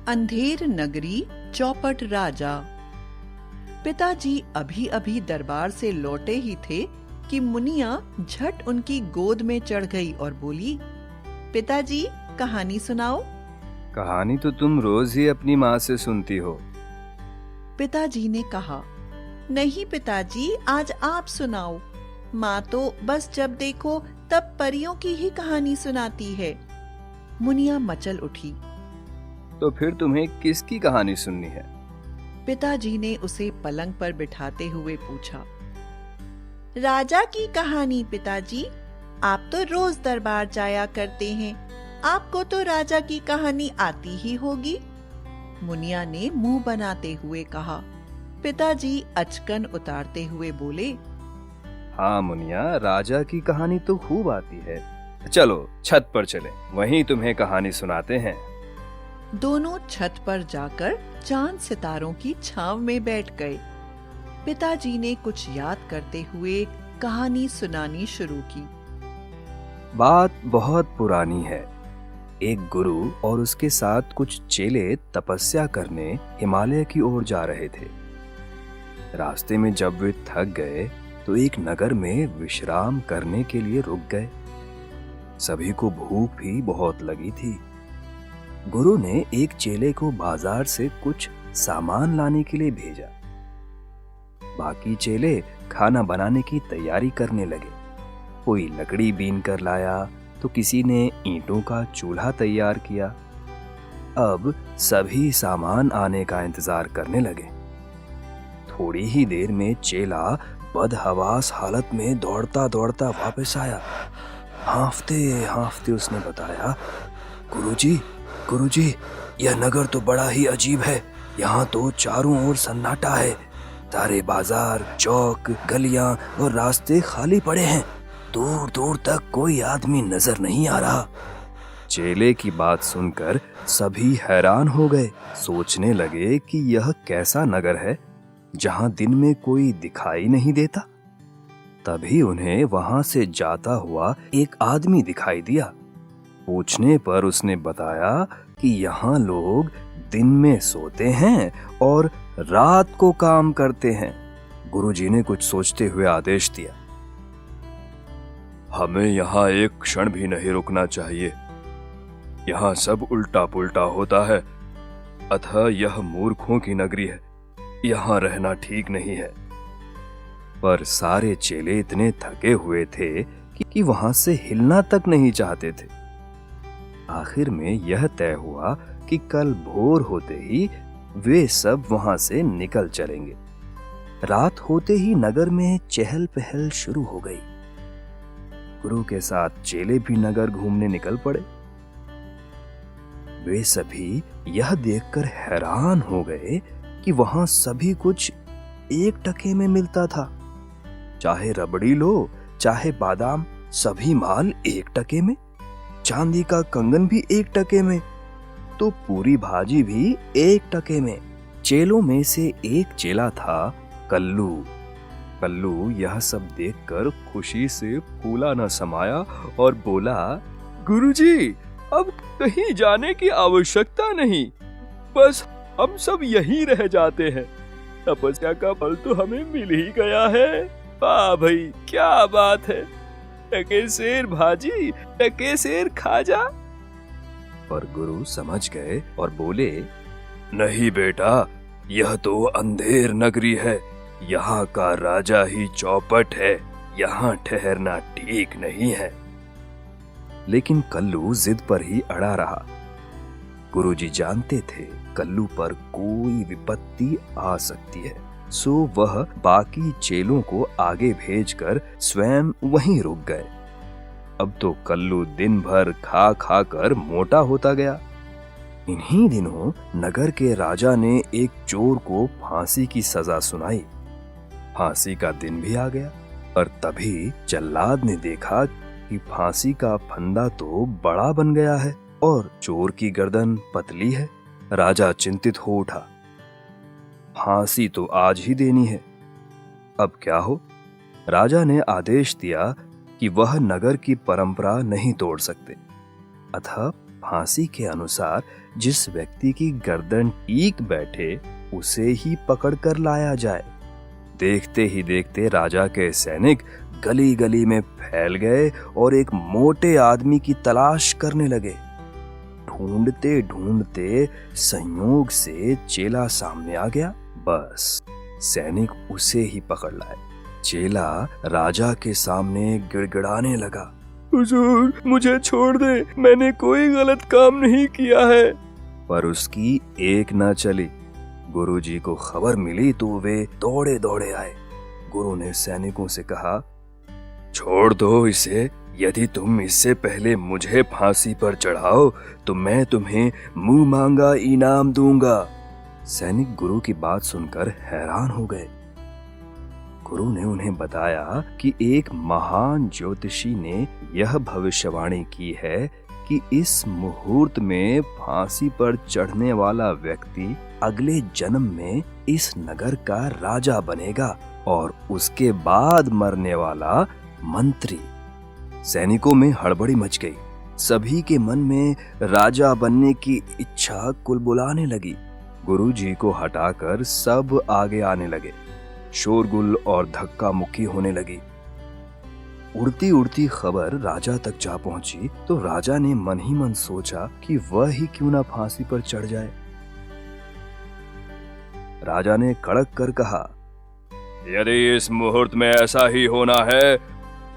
अंधेर नगरी चौपट राजा। पिताजी अभी अभी दरबार से लौटे ही थे कि मुनिया झट उनकी गोद में चढ़ गई और बोली, पिताजी कहानी सुनाओ। कहानी तो तुम रोज ही अपनी माँ से सुनती हो। पिताजी ने कहा, नहीं पिताजी, आज आप सुनाओ। माँ तो बस जब देखो तब परियों की ही कहानी सुनाती है। मुनिया मचल उठी। तो फिर तुम्हें किसकी कहानी सुननी है? पिताजी ने उसे पलंग पर बिठाते हुए पूछा। राजा की कहानी पिताजी, आप तो रोज दरबार जाया करते हैं, आपको तो राजा की कहानी आती ही होगी। मुनिया ने मुंह बनाते हुए कहा। पिताजी अचकन उतारते हुए बोले, हाँ मुनिया, राजा की कहानी तो खूब आती है। चलो छत पर चलें, वहीं तुम्हें कहानी सुनाते हैं। दोनों छत पर जाकर चांद सितारों की छांव में बैठ गए। पिताजी ने कुछ याद करते हुए कहानी सुनानी शुरू की। बात बहुत पुरानी है। एक गुरु और उसके साथ कुछ चेले तपस्या करने हिमालय की ओर जा रहे थे। रास्ते में जब वे थक गए तो एक नगर में विश्राम करने के लिए रुक गए। सभी को भूख भी बहुत लगी थी। गुरु ने एक चेले को बाजार से कुछ सामान लाने के लिए भेजा। बाकी चेले खाना बनाने की तैयारी करने लगे। कोई लकड़ी बीन कर लाया तो किसी ने ईंटों का चूल्हा तैयार किया। अब सभी सामान आने का इंतजार करने लगे। थोड़ी ही देर में चेला बदहवास हालत में दौड़ता दौड़ता वापस आया। हांफते हांफते उसने बताया, गुरुजी, यह नगर तो बड़ा ही अजीब है। यहाँ तो चारों ओर सन्नाटा है। सारे बाजार, चौक, गलियां और रास्ते खाली पड़े हैं। दूर दूर तक कोई आदमी नजर नहीं आ रहा। चेले की बात सुनकर सभी हैरान हो गए। सोचने लगे कि यह कैसा नगर है जहां दिन में कोई दिखाई नहीं देता। तभी उन्हें वहां से जाता हुआ एक आदमी दिखाई दिया। पूछने पर उसने बताया कि यहाँ लोग दिन में सोते हैं और रात को काम करते हैं। गुरुजी ने कुछ सोचते हुए आदेश दिया, हमें यहाँ एक क्षण भी नहीं रुकना चाहिए। यहाँ सब उल्टा पुल्टा होता है, अतः यह मूर्खों की नगरी है। यहाँ रहना ठीक नहीं है। पर सारे चेले इतने थके हुए थे कि वहां से हिलना तक नहीं चाहते थे। आखिर में यह तय हुआ कि कल भोर होते ही वे सब वहां से निकल चलेंगे। रात होते ही नगर में चहल पहल शुरू हो गई। गुरु के साथ चेले भी नगर घूमने निकल पड़े। वे सभी यह देखकर हैरान हो गए कि वहां सभी कुछ एक टके में मिलता था। चाहे रबड़ी लो, चाहे बादाम, सभी माल एक टके में। चांदी का कंगन भी एक टके में, तो पूरी भाजी भी एक टके में। चेलों में से एक चेला था कल्लू। कल्लू यह सब देखकर खुशी से फूला न समाया और बोला, गुरुजी, अब कहीं जाने की आवश्यकता नहीं, बस हम सब यहीं रह जाते हैं। तपस्या का फल तो हमें मिल ही गया है। वाह भाई, क्या बात है। टके सेर भाजी, टके सेर खाजा। पर गुरु समझ गए और बोले, नहीं बेटा, यह तो अंधेर नगरी है। यहाँ का राजा ही चौपट है। यहाँ ठहरना ठीक नहीं है। लेकिन कल्लू जिद पर ही अड़ा रहा। गुरुजी जानते थे कल्लू पर कोई विपत्ति आ सकती है, सो वह बाकी चेलों को आगे भेजकर स्वयं वहीं रुक गए। अब तो कल्लू दिन भर खा खा कर मोटा होता गया। इन्हीं दिनों नगर के राजा ने एक चोर को फांसी की सजा सुनाई। फांसी का दिन भी आ गया और तभी जल्लाद ने देखा कि फांसी का फंदा तो बड़ा बन गया है और चोर की गर्दन पतली है। राजा चिंतित हो उठा। फांसी तो आज ही देनी है, अब क्या हो? राजा ने आदेश दिया कि वह नगर की परंपरा नहीं तोड़ सकते, अतः फांसी के अनुसार जिस व्यक्ति की गर्दन ठीक बैठे उसे ही पकड़ कर लाया जाए। देखते ही देखते राजा के सैनिक गली गली में फैल गए और एक मोटे आदमी की तलाश करने लगे। ढूंढते ढूंढते संयोग से चेला सामने आ गया। बस सैनिक उसे ही पकड़ लाए। चेला राजा के सामने गिड़गिड़ाने लगा, हुजूर मुझे छोड़ दे, मैंने कोई गलत काम नहीं किया है। पर उसकी एक न चली। गुरुजी को खबर मिली तो वे दौड़े दौड़े आए। गुरु ने सैनिकों से कहा, छोड़ दो इसे, यदि तुम इससे पहले मुझे फांसी पर चढ़ाओ तो मैं तुम्हें मुंह मांगा इनाम दूंगा। सैनिक गुरु की बात सुनकर हैरान हो गए। गुरु ने उन्हें बताया कि एक महान ज्योतिषी ने यह भविष्यवाणी की है कि इस मुहूर्त में फांसी पर चढ़ने वाला व्यक्ति अगले जन्म में इस नगर का राजा बनेगा और उसके बाद मरने वाला मंत्री। सैनिकों में हड़बड़ी मच गई। सभी के मन में राजा बनने की इच्छा कुलबुलाने लगी। गुरुजी को हटाकर सब आगे आने लगे। शोरगुल और धक्का मुक्की होने लगी। उड़ती उड़ती खबर राजा तक जा पहुंची तो राजा ने मन ही मन सोचा कि वह ही क्यों ना फांसी पर चढ़ जाए। राजा ने कड़क कर कहा, यदि इस मुहूर्त में ऐसा ही होना है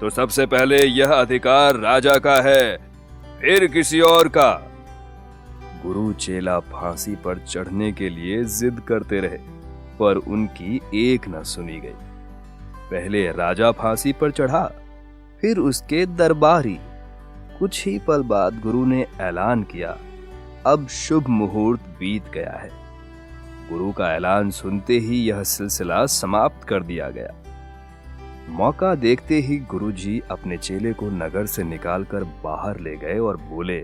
तो सबसे पहले यह अधिकार राजा का है, फिर किसी और का। गुरु चेला फांसी पर चढ़ने के लिए जिद करते रहे पर उनकी एक न सुनी गई। पहले राजा फांसी पर चढ़ा, फिर उसके दरबारी। कुछ ही पल बाद गुरु ने ऐलान किया, अब शुभ मुहूर्त बीत गया है। गुरु का ऐलान सुनते ही यह सिलसिला समाप्त कर दिया गया। मौका देखते ही गुरुजी अपने चेले को नगर से निकालकर बाहर ले गए और बोले,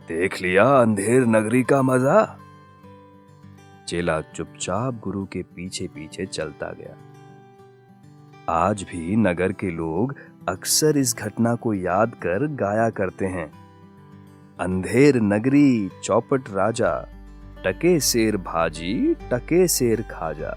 देख लिया अंधेर नगरी का मजा। चेला चुपचाप गुरु के पीछे पीछे चलता गया। आज भी नगर के लोग अक्सर इस घटना को याद कर गाया करते हैं, अंधेर नगरी चौपट राजा, टके शेर भाजी टके शेर खाजा।